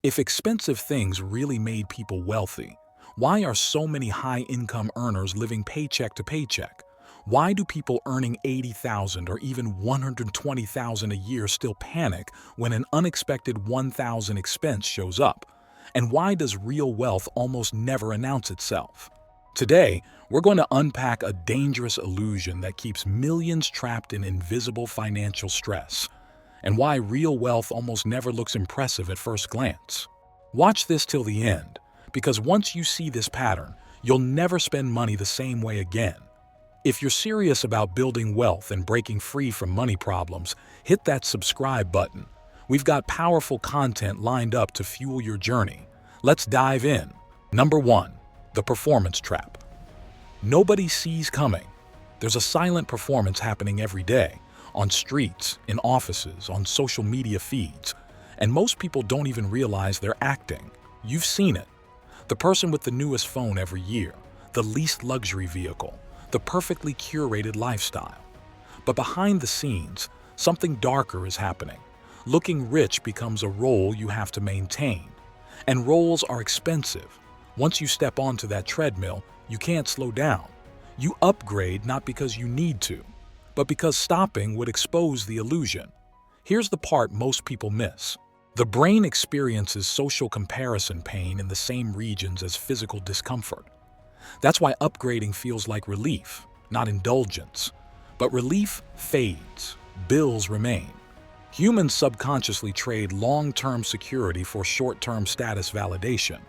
If expensive things really made people wealthy, why are so many high-income earners living paycheck to paycheck? Why do people earning $80,000 or even $120,000 a year still panic when an unexpected $1,000 expense shows up? And why does real wealth almost never announce itself? Today, we're going to unpack a dangerous illusion that keeps millions trapped in invisible financial stress, and why real wealth almost never looks impressive at first glance. Watch this till the end, because once you see this pattern, you'll never spend money the same way again. If you're serious about building wealth and breaking free from money problems, hit that subscribe button. We've got powerful content lined up to fuel your journey. Let's dive in. Number 1. The performance trap. Nobody sees coming. There's a silent performance happening every day, on streets, in offices, on social media feeds, and most people don't even realize they're acting. You've seen it. The person with the newest phone every year, the least luxury vehicle, the perfectly curated lifestyle. But behind the scenes, something darker is happening. Looking rich becomes a role you have to maintain. And roles are expensive. Once you step onto that treadmill, you can't slow down. You upgrade not because you need to, but because stopping would expose the illusion. Here's the part most people miss. The brain experiences social comparison pain in the same regions as physical discomfort. That's why upgrading feels like relief, not indulgence. But relief fades. Bills remain. Humans subconsciously trade long-term security for short-term status validation.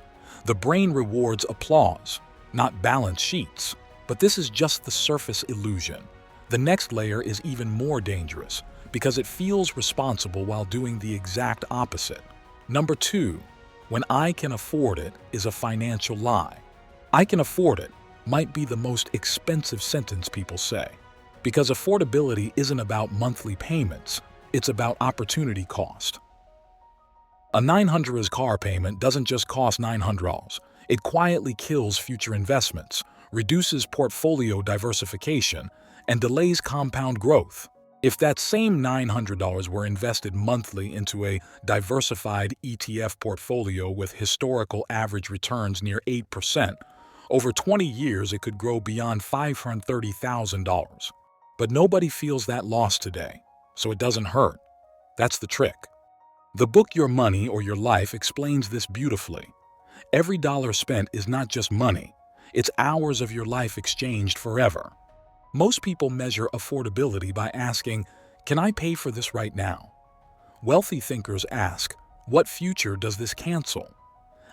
The brain rewards applause, not balance sheets. But this is just the surface illusion. The next layer is even more dangerous because it feels responsible while doing the exact opposite. Number 2, when I can afford it is a financial lie. I can afford it might be the most expensive sentence people say. Because affordability isn't about monthly payments, it's about opportunity cost. A $900 car payment doesn't just cost $900. It quietly kills future investments, reduces portfolio diversification, and delays compound growth. If that same $900 were invested monthly into a diversified ETF portfolio with historical average returns near 8%, over 20 years it could grow beyond $530,000. But nobody feels that loss today, so it doesn't hurt. That's the trick. The book Your Money or Your Life explains this beautifully. Every dollar spent is not just money, it's hours of your life exchanged forever. Most people measure affordability by asking, can I pay for this right now? Wealthy thinkers ask, what future does this cancel?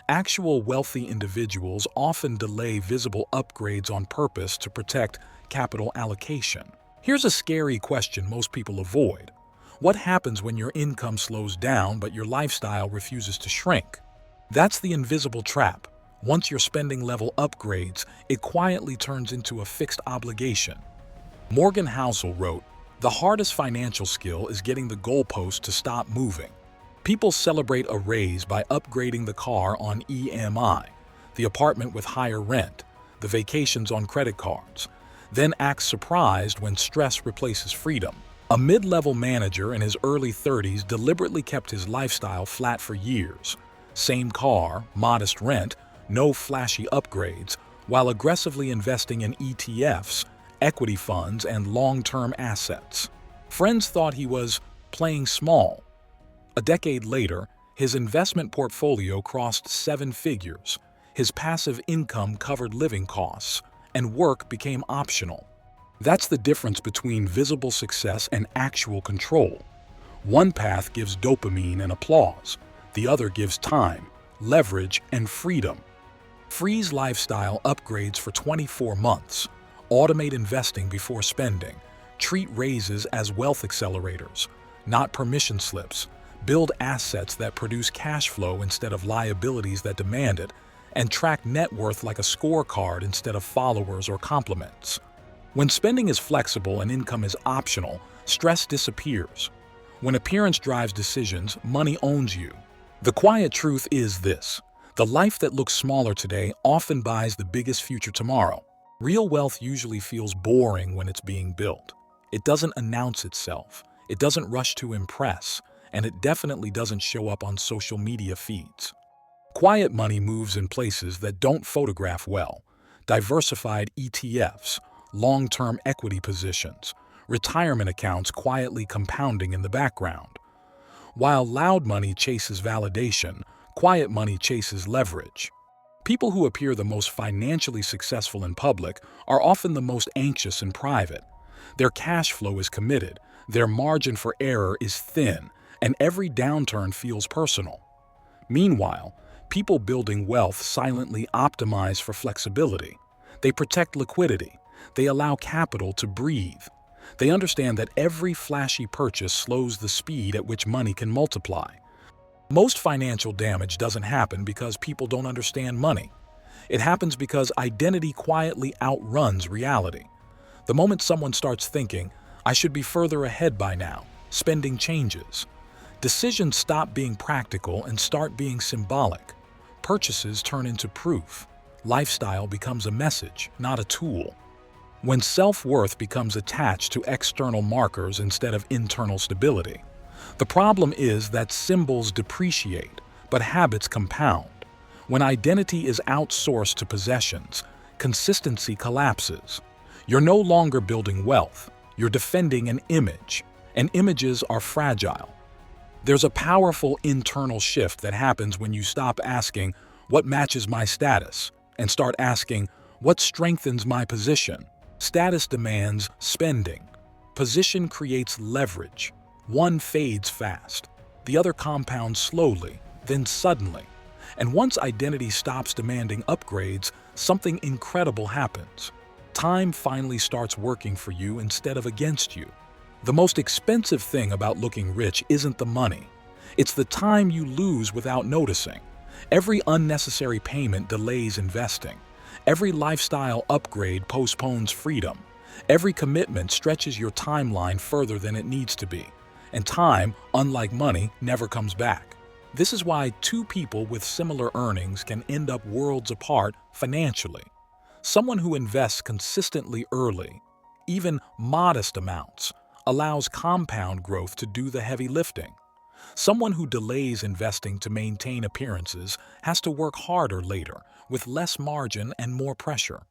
Actual wealthy individuals often delay visible upgrades on purpose to protect capital allocation. Here's a scary question most people avoid. What happens when your income slows down but your lifestyle refuses to shrink? That's the invisible trap. Once your spending level upgrades, it quietly turns into a fixed obligation. Morgan Housel wrote, "The hardest financial skill is getting the goalpost to stop moving." People celebrate a raise by upgrading the car on EMI, the apartment with higher rent, the vacations on credit cards, then act surprised when stress replaces freedom. A mid-level manager in his early 30s deliberately kept his lifestyle flat for years. Same car, modest rent, no flashy upgrades, while aggressively investing in ETFs, equity funds, and long-term assets. Friends thought he was playing small. A decade later, his investment portfolio crossed 7 figures, his passive income covered living costs, and work became optional. That's the difference between visible success and actual control. One path gives dopamine and applause, the other gives time, leverage, and freedom. Freeze lifestyle upgrades for 24 months, automate investing before spending, treat raises as wealth accelerators, not permission slips, build assets that produce cash flow instead of liabilities that demand it, and track net worth like a scorecard instead of followers or compliments. When spending is flexible and income is optional, stress disappears. When appearance drives decisions, money owns you. The quiet truth is this: the life that looks smaller today often buys the biggest future tomorrow. Real wealth usually feels boring when it's being built. It doesn't announce itself. It doesn't rush to impress. and it definitely doesn't show up on social media feeds. Quiet money moves in places that don't photograph well: diversified ETFs, long-term equity positions, retirement accounts quietly compounding in the background. While loud money chases validation, quiet money chases leverage. People who appear the most financially successful in public are often the most anxious in private. Their cash flow is committed, their margin for error is thin, and every downturn feels personal. Meanwhile, people building wealth silently optimize for flexibility. They protect liquidity. They allow capital to breathe. They understand that every flashy purchase slows the speed at which money can multiply. Most financial damage doesn't happen because people don't understand money. It happens because identity quietly outruns reality. The moment someone starts thinking, "I should be further ahead by now," spending changes. Decisions stop being practical and start being symbolic. Purchases turn into proof. Lifestyle becomes a message, not a tool. When self-worth becomes attached to external markers instead of internal stability. The problem is that symbols depreciate, but habits compound. When identity is outsourced to possessions, consistency collapses. You're no longer building wealth, you're defending an image, and images are fragile. There's a powerful internal shift that happens when you stop asking, "What matches my status?" and start asking, "What strengthens my position?" Status demands spending. Position creates leverage. One fades fast. The other compounds slowly, then suddenly. And once identity stops demanding upgrades, something incredible happens. Time finally starts working for you instead of against you. The most expensive thing about looking rich isn't the money. It's the time you lose without noticing. Every unnecessary payment delays investing. Every lifestyle upgrade postpones freedom. Every commitment stretches your timeline further than it needs to be. And time, unlike money, never comes back. This is why two people with similar earnings can end up worlds apart financially. Someone who invests consistently early, even modest amounts, allows compound growth to do the heavy lifting. Someone who delays investing to maintain appearances has to work harder later, with less margin and more pressure.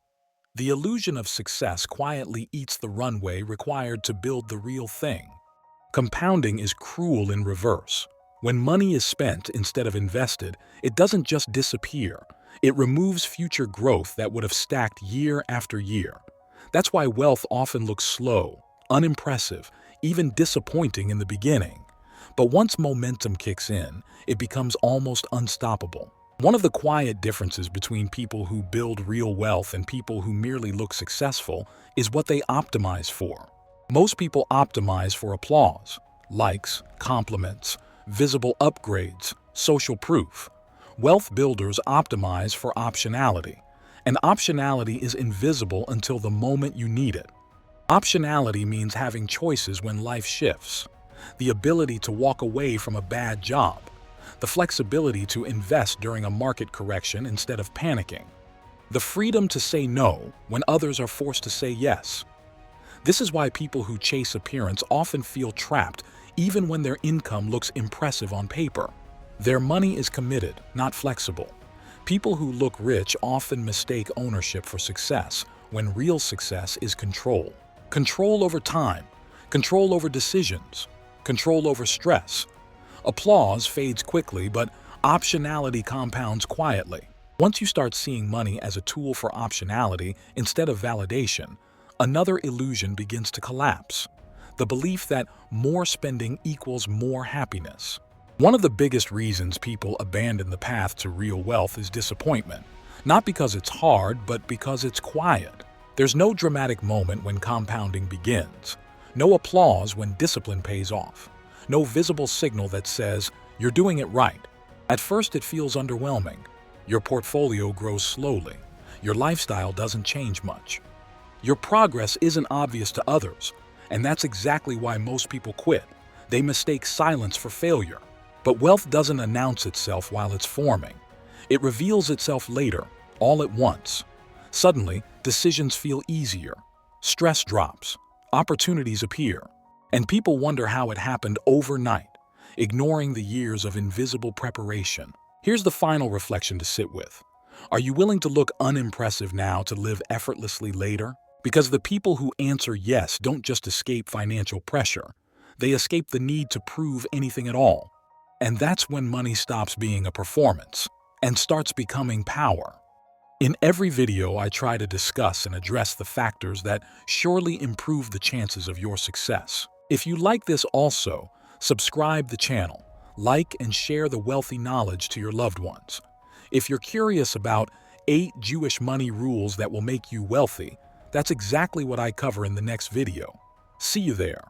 The illusion of success quietly eats the runway required to build the real thing. Compounding is cruel in reverse. When money is spent instead of invested, it doesn't just disappear. It removes future growth that would have stacked year after year. That's why wealth often looks slow, unimpressive, even disappointing in the beginning. But once momentum kicks in, it becomes almost unstoppable. One of the quiet differences between people who build real wealth and people who merely look successful is what they optimize for. Most people optimize for applause, likes, compliments, visible upgrades, social proof. Wealth builders optimize for optionality, and optionality is invisible until the moment you need it. Optionality means having choices when life shifts, the ability to walk away from a bad job, the flexibility to invest during a market correction instead of panicking, the freedom to say no when others are forced to say yes. This is why people who chase appearance often feel trapped even when their income looks impressive on paper. Their money is committed, not flexible. People who look rich often mistake ownership for success, when real success is control. Control over time, control over decisions, control over stress. Applause fades quickly, but optionality compounds quietly. Once you start seeing money as a tool for optionality instead of validation, another illusion begins to collapse: the belief that more spending equals more happiness. One of the biggest reasons people abandon the path to real wealth is disappointment, not because it's hard, but because it's quiet. There's no dramatic moment when compounding begins, no applause when discipline pays off, no visible signal that says, "You're doing it right." At first it feels underwhelming. Your portfolio grows slowly. Your lifestyle doesn't change much. Your progress isn't obvious to others, and that's exactly why most people quit. They mistake silence for failure. But wealth doesn't announce itself while it's forming. It reveals itself later, all at once. Suddenly, decisions feel easier. Stress drops. Opportunities appear. And people wonder how it happened overnight. ignoring the years of invisible preparation. Here's the final reflection to sit with. Are you willing to look unimpressive now to live effortlessly later? Because the people who answer yes don't just escape financial pressure, they escape the need to prove anything at all. And that's when money stops being a performance and starts becoming power. In every video, I try to discuss and address the factors that surely improve the chances of your success. If you like this also, subscribe the channel, like and share the wealthy knowledge to your loved ones. If you're curious about 8 Jewish money rules that will make you wealthy, that's exactly what I cover in the next video. See you there.